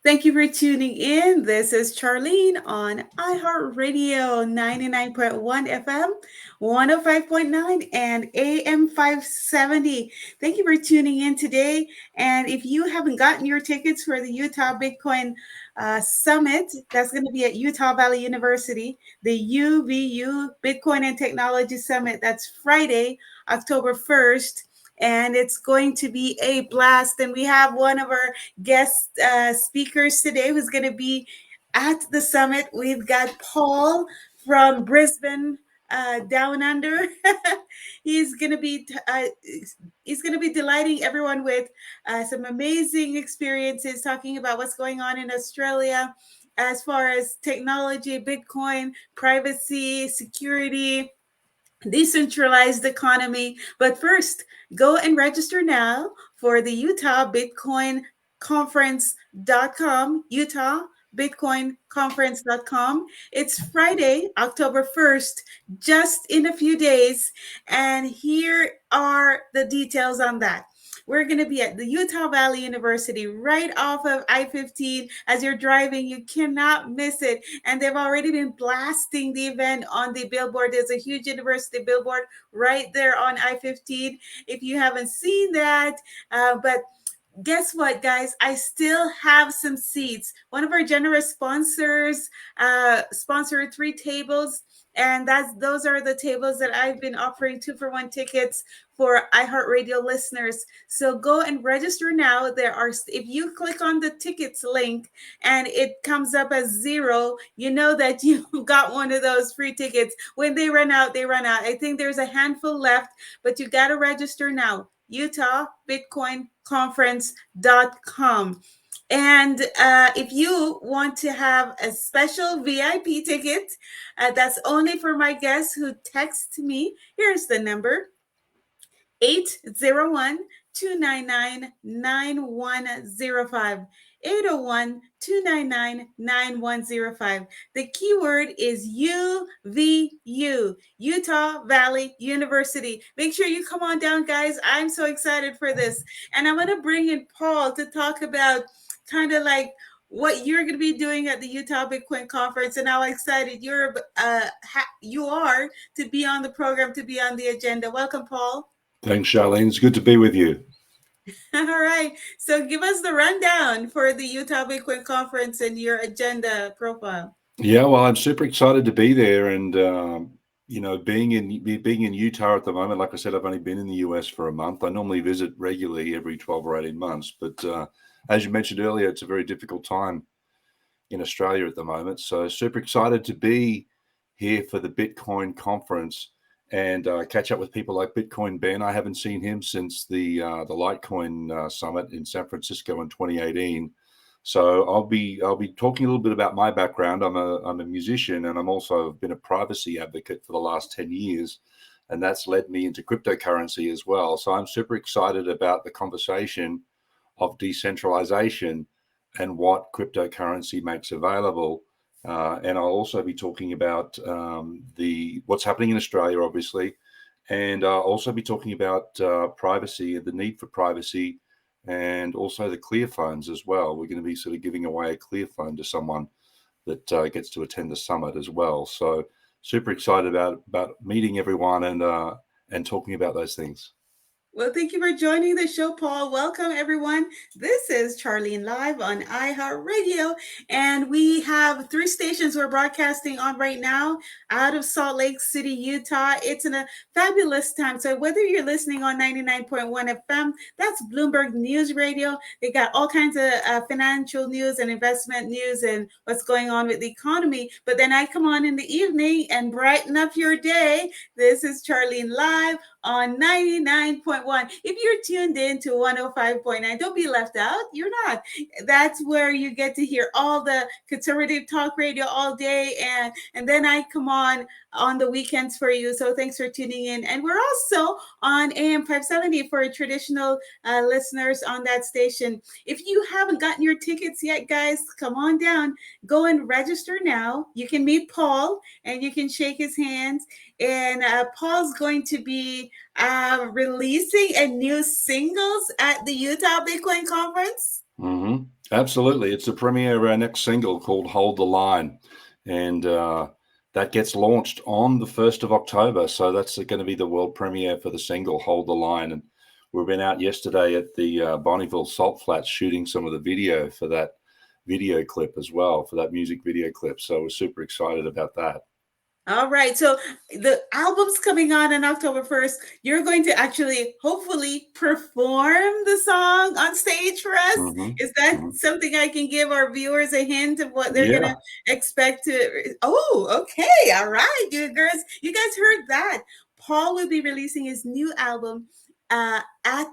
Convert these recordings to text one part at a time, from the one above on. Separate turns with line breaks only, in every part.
Thank you for tuning in. This is Charlene on iHeartRadio 99.1 FM, 105.9, and AM 570. Thank you for tuning in today. And if you haven't gotten your tickets for the Utah Bitcoin Summit, that's going to be at Utah Valley University, the UVU Bitcoin and Technology Summit. That's Friday, October 1st. And it's going to be a blast. And we have one of our guest speakers today who's going to be at the summit. We've got Paul from Brisbane, down under. he's going to be he's going to be delighting everyone with some amazing experiences, talking about what's going on in Australia as far as technology, Bitcoin, privacy, security, decentralized economy. But first, go and register now for the UtahBitcoinConference.com, UtahBitcoinConference.com. It's Friday, October 1st, just in a few days. And here are the details on that. We're going to be at the Utah Valley University right off of I-15. As you're driving, you cannot miss it. And they've already been blasting the event on the billboard. There's a huge university billboard right there on I-15. If you haven't seen that, but guess what, guys? I still have some seats. One of our generous sponsors sponsored 3 tables, and those are the tables that I've been offering 2-for-1 tickets for iHeartRadio listeners. So go and register now. If you click on the tickets link and it comes up as 0, you know that you've got one of those free tickets. When they run out, they run out. I think there's a handful left, but you got to register now. UtahBitcoinConference.com. And if you want to have a special VIP ticket, that's only for my guests who text me. Here's the number: 801-299-9105. 801-299-9105. The keyword is UVU, Utah Valley University. Make sure you come on down, guys. I'm so excited for this. And I'm going to bring in Paul to talk about kind of like what you're going to be doing at the Utah Bitcoin Conference and how excited you are to be on the program, to be on the agenda. Welcome, Paul.
Thanks, Charlene. It's good to be with you.
All right. So give us the rundown for the Utah Bitcoin Conference and your agenda profile.
Yeah, well, I'm super excited to be there. And, being in Utah at the moment, like I said, I've only been in the US for a month. I normally visit regularly every 12 or 18 months. But as you mentioned earlier, it's a very difficult time in Australia at the moment. So super excited to be here for the Bitcoin Conference and catch up with people like Bitcoin Ben. I haven't seen him since the Litecoin Summit in San Francisco in 2018. So I'll be talking a little bit about my background. I'm a musician, and I'm also been a privacy advocate for the last 10 years, and that's led me into cryptocurrency as well. So I'm super excited about the conversation of decentralization and what cryptocurrency makes available. And I'll also be talking about what's happening in Australia, obviously, and I'll also be talking about privacy and the need for privacy, and also the clear phones as well. We're going to be sort of giving away a clear phone to someone that gets to attend the summit as well. So super excited about meeting everyone and talking about those things.
Well, thank you for joining the show, Paul. Welcome, everyone. This is Charlene Live on iHeartRadio, and we have 3 stations we're broadcasting on right now out of Salt Lake City, Utah. It's in a fabulous time. So whether you're listening on 99.1 FM, that's Bloomberg News Radio. They got all kinds of financial news and investment news and what's going on with the economy. But then I come on in the evening and brighten up your day. This is Charlene Live on 99.1. If you're tuned in to 105.9, don't be left out. You're not. That's where you get to hear all the conservative talk radio all day. And then I come on the weekends for you. So thanks for tuning in. And we're also on AM 570 for traditional listeners on that station. If you haven't gotten your tickets yet, guys, come on down. Go and register now. You can meet Paul and you can shake his hands. And Paul's going to be releasing a new singles at the Utah Bitcoin Conference.
Mm-hmm. Absolutely. It's the premiere of our next single called Hold the Line. And that gets launched on the 1st of October. So that's going to be the world premiere for the single Hold the Line. And we've been out yesterday at the Bonneville Salt Flats shooting some of the video for that video clip as well, for that music video clip. So we're super excited about that.
All right. So the album's coming on October 1st. You're going to actually, hopefully, perform the song on stage for us.
Mm-hmm.
Is that something I can give our viewers a hint of what they're going to expect to? Oh, okay. All right, you guys heard that. Paul will be releasing his new album at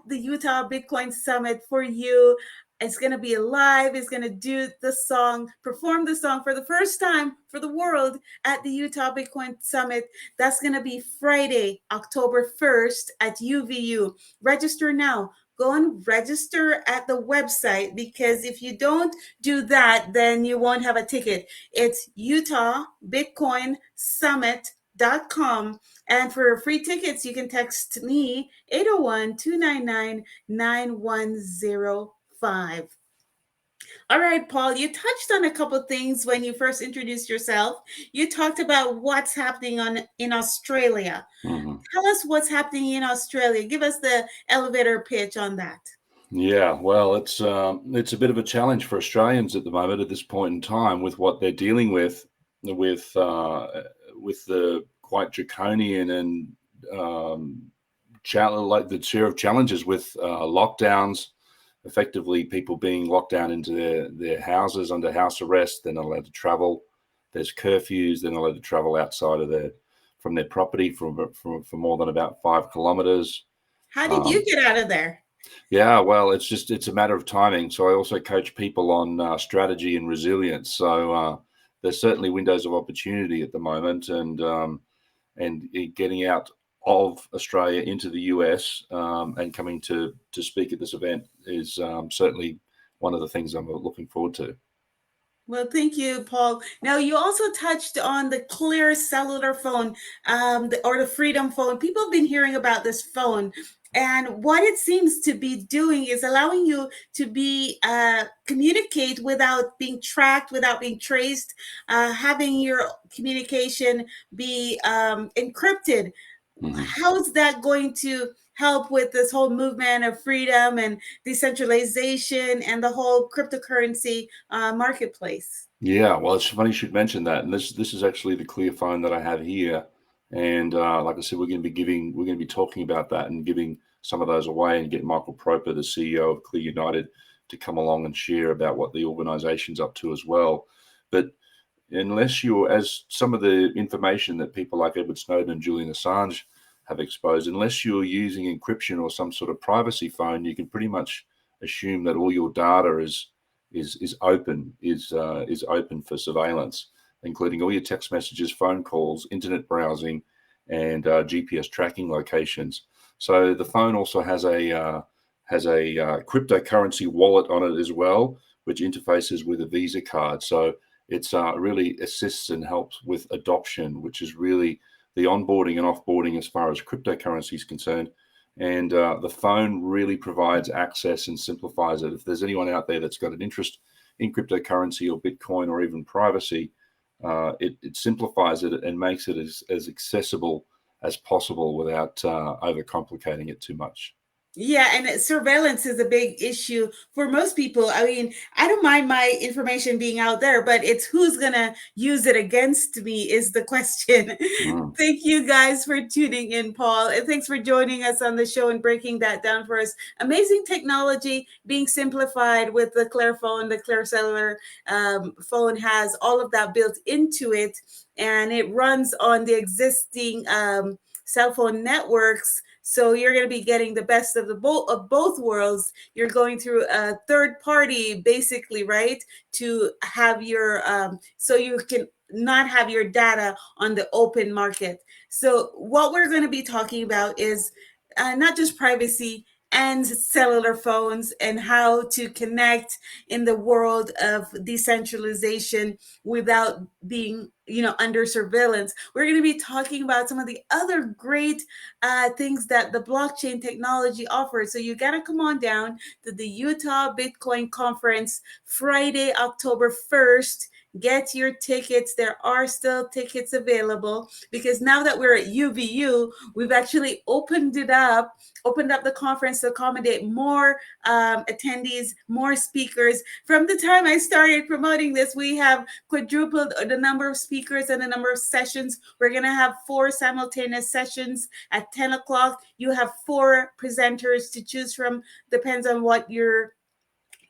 the Utah Bitcoin Summit for you. It's going to be live. It's going to do the song, perform the song for the first time for the world at the Utah Bitcoin Summit. That's going to be Friday, October 1st at UVU. Register now. Go and register at the website, because if you don't do that, then you won't have a ticket. It's UtahBitcoinSummit.com. And for free tickets, you can text me 801-299-9105. All right, Paul, you touched on a couple of things when you first introduced yourself. You talked about what's happening in Australia. Mm-hmm. Tell us what's happening in Australia. Give us the elevator pitch on that.
Yeah, well, it's a bit of a challenge for Australians at the moment at this point in time with what they're dealing with the quite draconian and like the share of challenges with lockdowns. Effectively, people being locked down into their houses under house arrest. They're not allowed to travel. There's curfews. They're not allowed to travel outside of from their property for more than about 5 kilometers.
How did you get out of there?
Yeah, well, it's a matter of timing. So I also coach people on strategy and resilience. So there's certainly windows of opportunity at the moment, and getting out of Australia into the US and coming to speak at this event is certainly one of the things I'm looking forward to.
Well, thank you, Paul. Now, you also touched on the Clear cellular phone or the Freedom phone. People have been hearing about this phone. And what it seems to be doing is allowing you to communicate without being tracked, without being traced, having your communication be encrypted. Mm-hmm. How is that going to help with this whole movement of freedom and decentralization and the whole cryptocurrency marketplace?
Yeah, well, it's funny you should mention that. And this is actually the Clear phone that I have here. And like I said, we're going to be talking about that and giving some of those away, and get Michael Proper, the CEO of Clear United, to come along and share about what the organization's up to as well. But unless as some of the information that people like Edward Snowden and Julian Assange have exposed, unless you're using encryption or some sort of privacy phone, you can pretty much assume that all your data is open for surveillance, including all your text messages, phone calls, internet browsing, and GPS tracking locations. So the phone also has a cryptocurrency wallet on it as well, which interfaces with a Visa card. So it's really assists and helps with adoption, which is really the onboarding and offboarding as far as cryptocurrency is concerned. And the phone really provides access and simplifies it. If there's anyone out there that's got an interest in cryptocurrency or Bitcoin or even privacy, it simplifies it and makes it as accessible as possible without overcomplicating it too much.
Yeah, and surveillance is a big issue for most people. I mean, I don't mind my information being out there, but it's who's going to use it against me is the question. Mm. Thank you guys for tuning in, Paul. And thanks for joining us on the show and breaking that down for us. Amazing technology being simplified with the Clear phone. The Clear cellular phone has all of that built into it, and it runs on the existing cell phone networks. So you're going to be getting the best of both worlds. You're going through a third party, basically, right, to have your so you can not have your data on the open market. So what we're going to be talking about is not just privacy and cellular phones and how to connect in the world of decentralization without being under surveillance. We're going to be talking about some of the other great things that the blockchain technology offers. So you got to come on down to the Utah Bitcoin Conference Friday, October 1st. Get your tickets. There are still tickets available because now that we're at UVU, we've actually opened up the conference to accommodate more attendees, more speakers. From the time I started promoting this, we have quadrupled the number of speakers and the number of sessions. We're going to have 4 simultaneous sessions at 10 o'clock. You have 4 presenters to choose from, depends on what your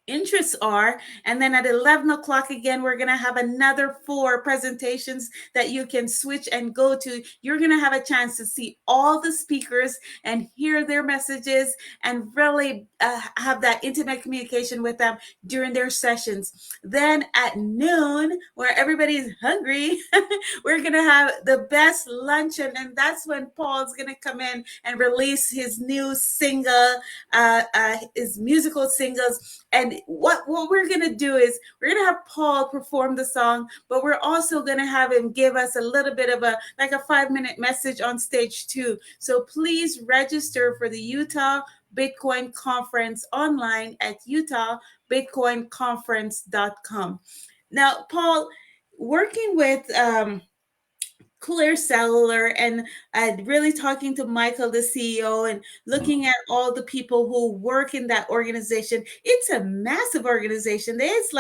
interests are. And then at 11 o'clock again, we're going to have another 4 presentations that you can switch and go to. You're going to have a chance to see all the speakers and hear their messages and really have that intimate communication with them during their sessions. Then at noon, where everybody's hungry, we're going to have the best luncheon. And that's when Paul's going to come in and release his new single, his musical singles. And what we're going to do is we're going to have Paul perform the song, but we're also going to have him give us a little bit of a 5-minute message on stage too. So please register for the Utah Bitcoin Conference online at UtahBitcoinConference.com. Now, Paul, working with Clear Cellular and really talking to Michael, the CEO, and looking at all the people who work in that organization. It's a massive organization. There's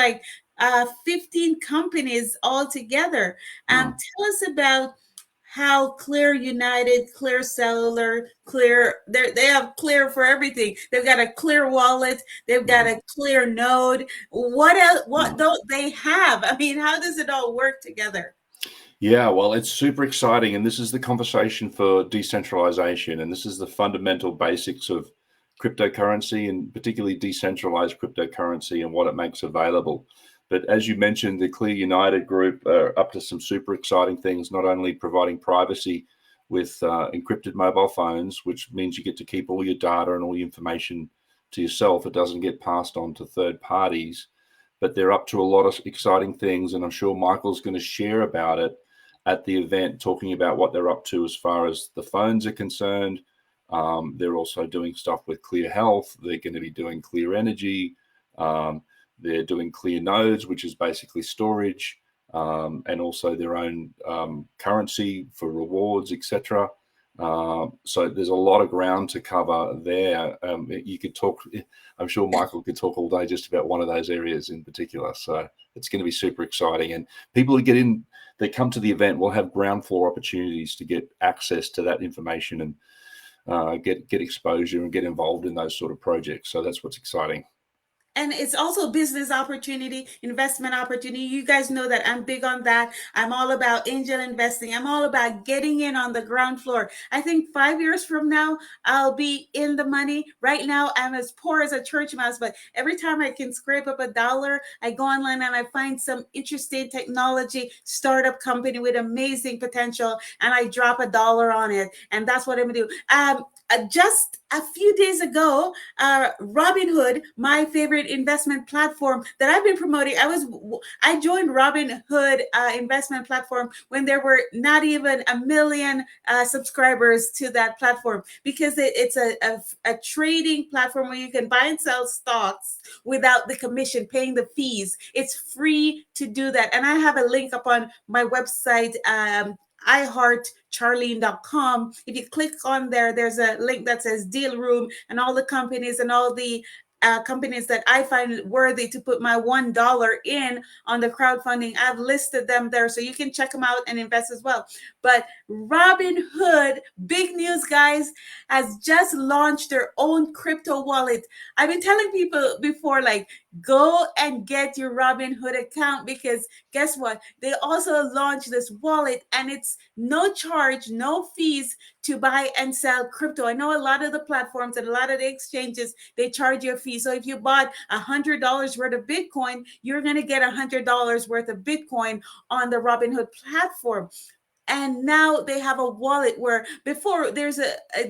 15 companies all together. Tell us about how Clear United, Clear Cellular, they have Clear for everything. They've got a Clear wallet. They've got a Clear node. What else? What don't they have? I mean, how does it all work together?
Yeah, well, it's super exciting. And this is the conversation for decentralization. And this is the fundamental basics of cryptocurrency, and particularly decentralized cryptocurrency and what it makes available. But as you mentioned, the Clear United group are up to some super exciting things, not only providing privacy with encrypted mobile phones, which means you get to keep all your data and all your information to yourself. It doesn't get passed on to third parties. But they're up to a lot of exciting things. And I'm sure Michael's going to share about it at the event, talking about what they're up to as far as the phones are concerned. They're also doing stuff with Clear Health. They're going to be doing Clear Energy. They're doing Clear Nodes, which is basically storage, and also their own currency for rewards, etc. So there's a lot of ground to cover there. You could talk, I'm sure Michael could talk all day just about one of those areas in particular. So it's going to be super exciting. And people who they come to the event will have ground floor opportunities to get access to that information and get exposure and get involved in those sort of projects. So that's what's exciting.
And it's also business opportunity, investment opportunity. You guys know that I'm big on that. I'm all about angel investing. I'm all about getting in on the ground floor. I think 5 years from now, I'll be in the money. Right now, I'm as poor as a church mouse, but every time I can scrape up $1, I go online and I find some interesting technology, startup company with amazing potential, and I drop $1 on it. And that's what I'm going to do. Just a few days ago, Robinhood, my favorite investment platform that I've been promoting, I joined Robinhood investment platform when there were not even 1 million subscribers to that platform, because it's a trading platform where you can buy and sell stocks without the commission, paying the fees. It's free to do that. And I have a link up on my website, iheartCharlene.com. If you click on there, there's a link that says deal room, and all the companies and all the companies that I find worthy to put my $1 in on the crowdfunding. I've listed them there, so you can check them out and invest as well. But Robinhood, big news, guys, has just launched their own crypto wallet. I've been telling people before, go and get your Robinhood account, because guess what? They also launched this wallet, and it's no charge, no fees to buy and sell crypto. I know a lot of the platforms and a lot of the exchanges, they charge you a fee. So if you bought $100 worth of Bitcoin, you're going to get $100 worth of Bitcoin on the Robinhood platform. And now they have a wallet where before there's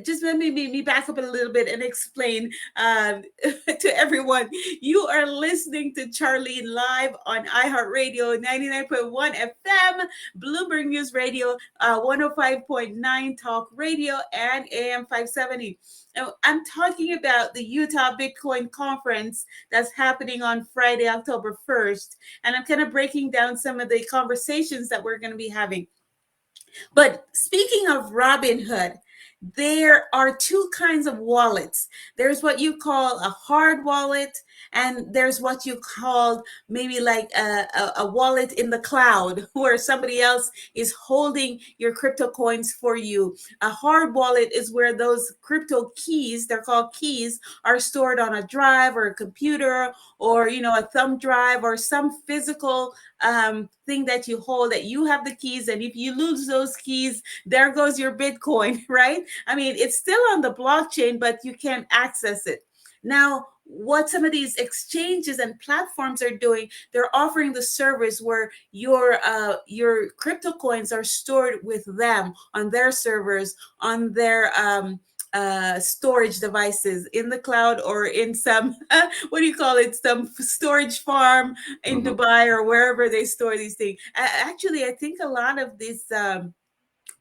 just let me back up a little bit and explain to everyone. You are listening to Charlene live on iHeartRadio 99.1 FM, Bloomberg News Radio, 105.9 Talk Radio, and AM 570. Now, I'm talking about the Utah Bitcoin Conference that's happening on Friday, October 1st. And I'm kind of breaking down some of the conversations that we're going to be having. But speaking of Robinhood, there are two kinds of wallets. There's what you call a hard wallet, and there's what you call maybe like a wallet in the cloud where somebody else is holding your crypto coins for you. A hard wallet is where those crypto keys, they're called keys, are stored on a drive or a computer or, a thumb drive or some physical thing that you hold, that you have the keys. And if you lose those keys, there goes your Bitcoin, right? I mean, it's still on the blockchain, but you can't access it. Now, what some of these exchanges and platforms are doing, they're offering the service where your crypto coins are stored with them on their servers, on their storage devices in the cloud, or in some what do you call it, some storage farm in Dubai or wherever they store these things. Actually, I think a lot of this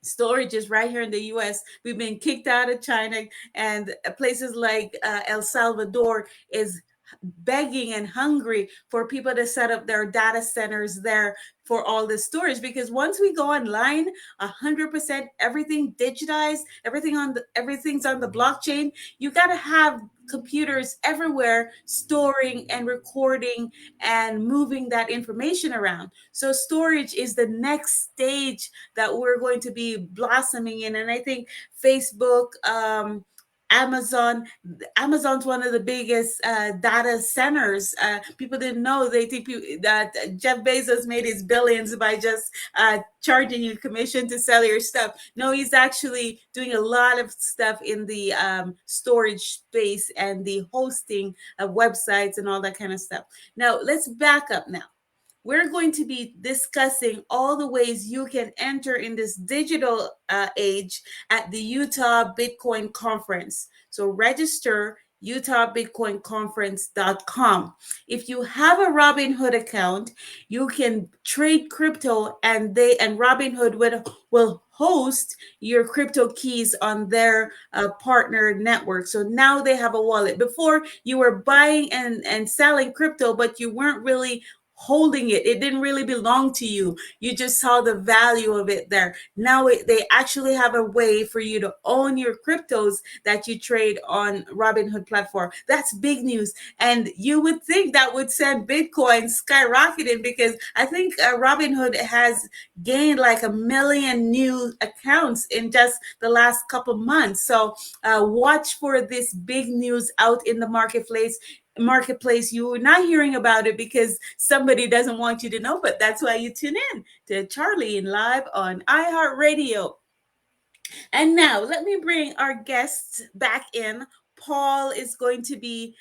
storage is right here in the US. We've been kicked out of China, and places like El Salvador is begging and hungry for people to set up their data centers there for all this storage, because once we go online, 100% everything digitized, everything's on the blockchain. You got to have computers everywhere storing and recording and moving that information around. So storage is the next stage that we're going to be blossoming in. And I think Facebook, Amazon's one of the biggest data centers. People didn't know. They think that Jeff Bezos made his billions by just charging you commission to sell your stuff. No, he's actually doing a lot of stuff in the storage space and the hosting of websites and all that kind of stuff. Now, let's back up now. We're going to be discussing all the ways you can enter in this digital age at the Utah Bitcoin Conference. So register UtahBitcoinConference.com. If you have a Robinhood account, you can trade crypto, and Robinhood will host your crypto keys on their partner network. So now they have a wallet. Before, you were buying and selling crypto, but you weren't really holding it. It didn't really belong to you. You just saw the value of it there. Now they actually have a way for you to own your cryptos that you trade on Robinhood platform. That's big news. And you would think that would send Bitcoin skyrocketing, because I think Robinhood has gained like 1 million new accounts in just the last couple months. So watch for this big news out in the marketplace. You're not hearing about it because somebody doesn't want you to know, but that's why you tune in to Charlene live on iHeartRadio. And now let me bring our guests back in. Paul is going to be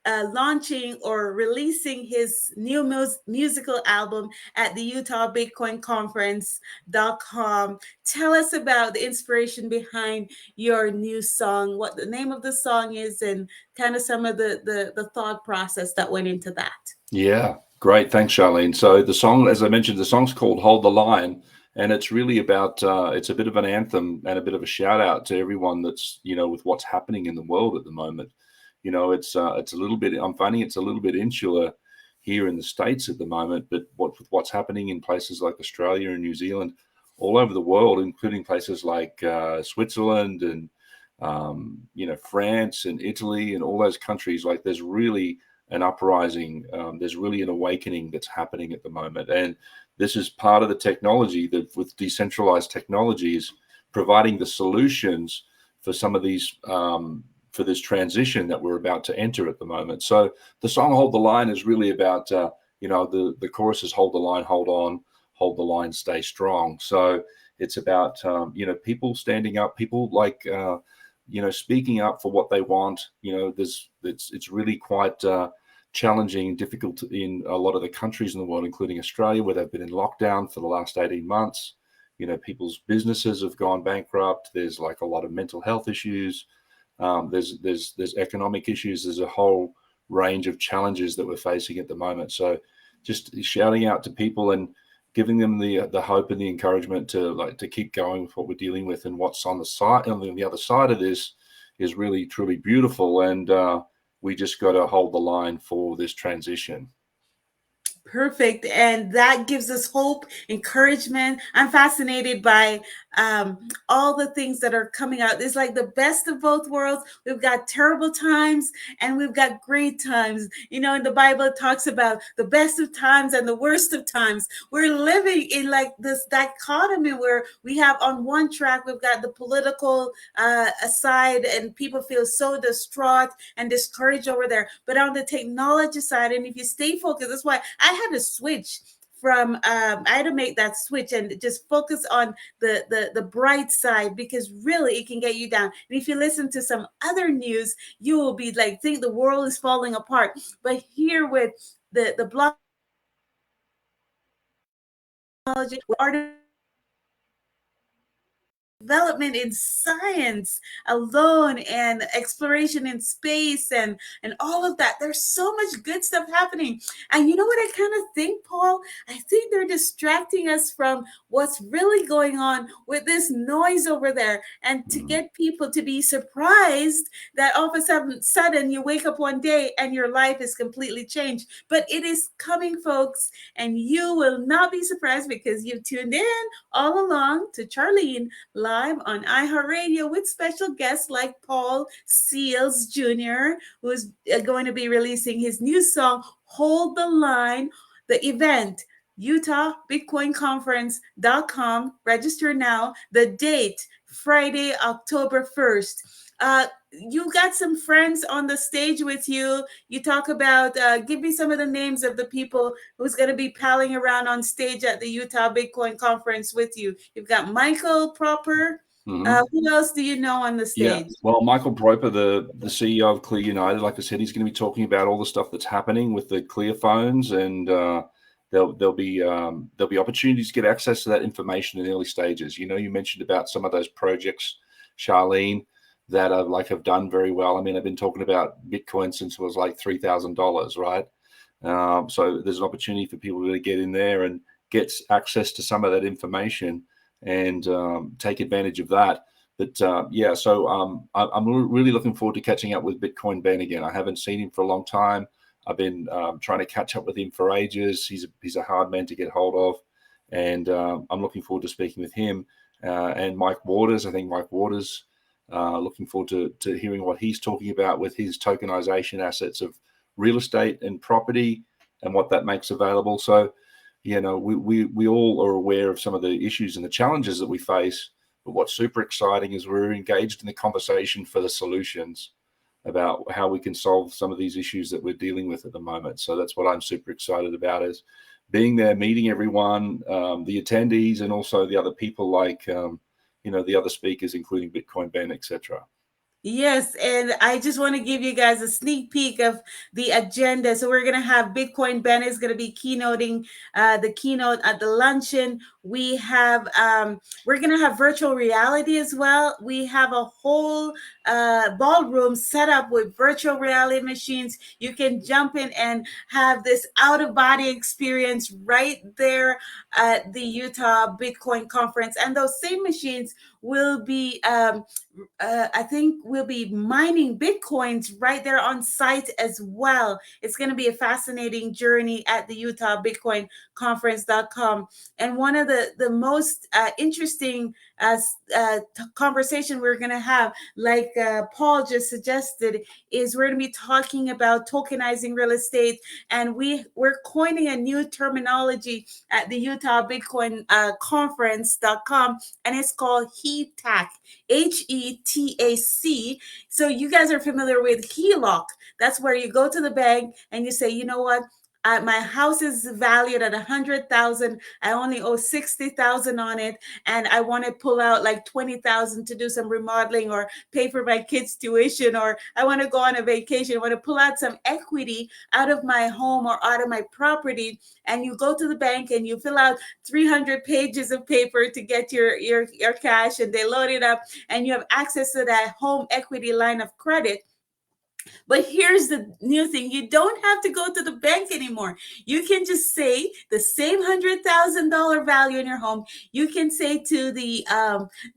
launching or releasing his new musical album at the UtahBitcoinConference.com. Tell us about the inspiration behind your new song, what the name of the song is, and kind of some of the thought process that went into that.
Yeah, great. Thanks, Charlene. So the song, as I mentioned, the song's called Hold the Line. And it's really about, it's a bit of an anthem and a bit of a shout out to everyone that's, with what's happening in the world at the moment. It's a little bit, I'm finding it's a little bit insular here in the States at the moment, but what's happening in places like Australia and New Zealand, all over the world, including places like Switzerland and, France and Italy and all those countries, like there's really an uprising, there's really an awakening that's happening at the moment. And this is part of the technology that, with decentralized technologies, providing the solutions for some of these, for this transition that we're about to enter at the moment. So the song Hold the Line is really about, the chorus is hold the line, hold on, hold the line, stay strong. So it's about, people standing up, people like, speaking up for what they want. It's really quite challenging and difficult in a lot of the countries in the world, including Australia, where they've been in lockdown for the last 18 months. People's businesses have gone bankrupt. There's like a lot of mental health issues. There's economic issues. There's a whole range of challenges that we're facing at the moment. So just shouting out to people and giving them the hope and the encouragement to keep going with what we're dealing with, and what's on the other side of this is really truly beautiful. And we just got to hold the line for this transition.
Perfect. And that gives us hope, encouragement. I'm fascinated by all the things that are coming out. It's like the best of both worlds. We've got terrible times and we've got great times. In the Bible, it talks about the best of times and the worst of times. We're living in like this dichotomy where we have on one track, we've got the political side, and people feel so distraught and discouraged over there. But on the technology side, and if you stay focused, that's why I had to switch from I had to make that switch and just focus on the bright side, because really it can get you down. And if you listen to some other news, you will be like, think the world is falling apart. But here with the block technology, development in science alone, and exploration in space, and all of that, there's so much good stuff happening. And you know what I kind of think, Paul? I think they're distracting us from what's really going on with this noise over there, and to get people to be surprised that all of a sudden you wake up one day and your life is completely changed. But it is coming, folks, and you will not be surprised, because you've tuned in all along to Charlene live on iHeartRadio with special guests like Paul Seils Jr., who is going to be releasing his new song, Hold the Line. The event, UtahBitcoinConference.com. Register now. The date, Friday, October 1st. You got some friends on the stage with you. You talk about, give me some of the names of the people who's going to be palling around on stage at the Utah Bitcoin Conference with you. You've got Michael Proper. Who else do you know on the stage?
Yeah, well, Michael Proper, the CEO of Clear United, like I said, he's going to be talking about all the stuff that's happening with the Clear phones, and there'll be opportunities to get access to that information in early stages. You mentioned about some of those projects, Charlene, that have done very well. I mean, I've been talking about Bitcoin since it was like $3,000, right? So there's an opportunity for people to get in there and get access to some of that information and take advantage of that. But so I'm really looking forward to catching up with Bitcoin Ben again. I haven't seen him for a long time. I've been trying to catch up with him for ages. He's a hard man to get hold of, and I'm looking forward to speaking with him and Mike Waters. I think Mike Waters. Looking forward to hearing what he's talking about with his tokenization assets of real estate and property, and what that makes available. So, we all are aware of some of the issues and the challenges that we face. But what's super exciting is we're engaged in the conversation for the solutions about how we can solve some of these issues that we're dealing with at the moment. So that's what I'm super excited about, is being there, meeting everyone, the attendees, and also the other people like the other speakers, including Bitcoin Ben, etc.
Yes, and I just want to give you guys a sneak peek of the agenda. So we're going to have Bitcoin Ben is going to be keynoting the keynote at the luncheon. We have we're going to have virtual reality as well. We have a whole ballroom set up with virtual reality machines. You can jump in and have this out of body experience right there at the Utah Bitcoin Conference. And those same machines will be I think we'll be mining Bitcoins right there on site as well. It's going to be a fascinating journey at the UtahBitcoinConference.com. And one of the most interesting conversation we're going to have, like Paul just suggested, is we're going to be talking about tokenizing real estate. And we're coining a new terminology at the UtahBitcoinConference.com, and it's called HETAC. HETAC. So you guys are familiar with HELOC. That's where you go to the bank and you say, you know what? My house is valued at 100,000. I only owe 60,000 on it, and I want to pull out like 20,000 to do some remodeling or pay for my kids' tuition, or I want to go on a vacation. I want to pull out some equity out of my home or out of my property. And you go to the bank and you fill out 300 pages of paper to get your cash, and they load it up, and you have access to that home equity line of credit. But here's the new thing. You don't have to go to the bank anymore. You can just say the same $100,000 value in your home. You can say to the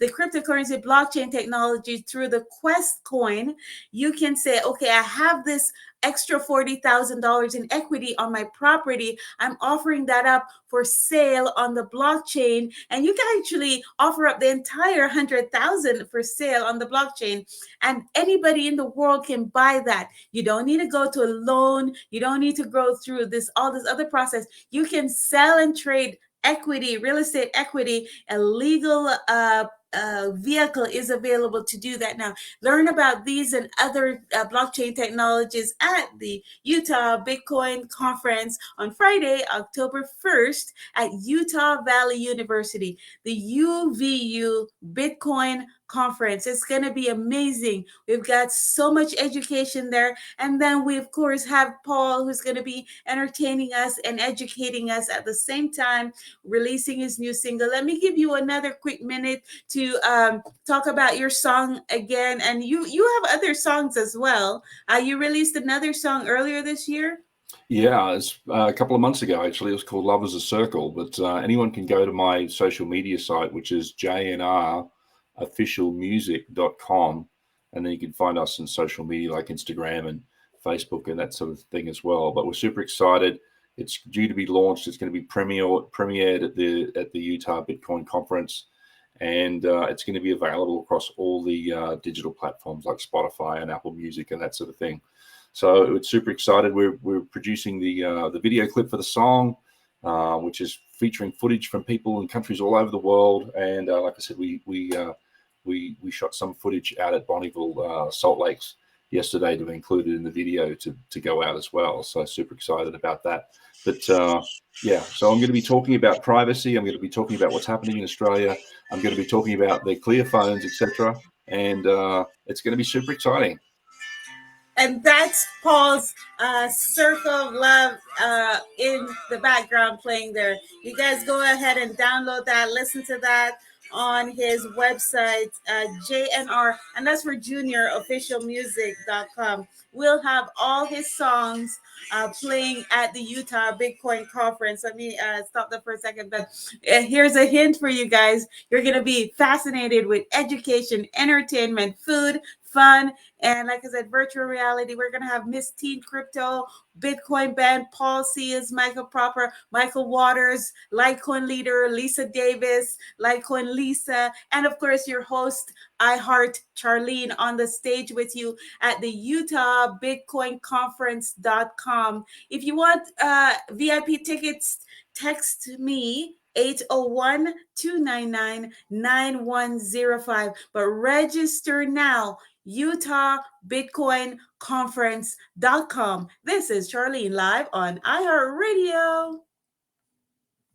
cryptocurrency blockchain technology through the Quest coin, you can say, okay, I have this extra $40,000 in equity on my property. I'm offering that up for sale on the blockchain, and you can actually offer up the entire 100,000 for sale on the blockchain, and anybody in the world can buy that. You don't need to go to a loan. You don't need to go through all this other process. You can sell and trade equity, real estate equity. A legal vehicle is available to do that now. Learn about these and other blockchain technologies at the Utah Bitcoin Conference on Friday, October 1st at Utah Valley University, the UVU Bitcoin Conference. It's going to be amazing. We've got so much education there. And then we, of course, have Paul, who's going to be entertaining us and educating us at the same time, releasing his new single. Let me give you another quick minute to talk about your song again. And you have other songs as well. You released another song earlier this year.
Yeah, it's a couple of months ago, actually. It was called Love is a Circle. But anyone can go to my social media site, which is jnrofficialmusic.com. And then you can find us on social media like Instagram and Facebook and that sort of thing as well. But we're super excited. It's due to be launched. It's going to be premiered at the Utah Bitcoin Conference. And it's going to be available across all the digital platforms like Spotify and Apple Music and that sort of thing. So it's super excited. We're producing the video clip for the song, which is featuring footage from people in countries all over the world. And like I said, we shot some footage out at Bonneville Salt Lakes yesterday to be included in the video to go out as well. So super excited about that. But yeah, so I'm going to be talking about privacy. I'm going to be talking about what's happening in Australia. I'm going to be talking about the clear phones, etc. And it's going to be super exciting.
And that's Paul's Circle of Love in the background playing there. You guys go ahead and download that, listen to that on his website, JNR, and that's for juniorofficialmusic.com. We'll have all his songs playing at the Utah Bitcoin Conference. Let me stop there for a second, but here's a hint for you guys. You're going to be fascinated with education, entertainment, food, fun, and like I said, virtual reality. We're going to have Miss Teen Crypto, Bitcoin Band, Paul Seils, Michael Proper, Michael Waters, Litecoin leader, Lisa Davis, Litecoin Lisa, and of course your host, iHeart Charlene, on the stage with you at the UtahBitcoinConference.com. If you want VIP tickets, text me 801-299-9105. But register now, UtahBitcoinConference.com. This is Charlene live on iHeartRadio.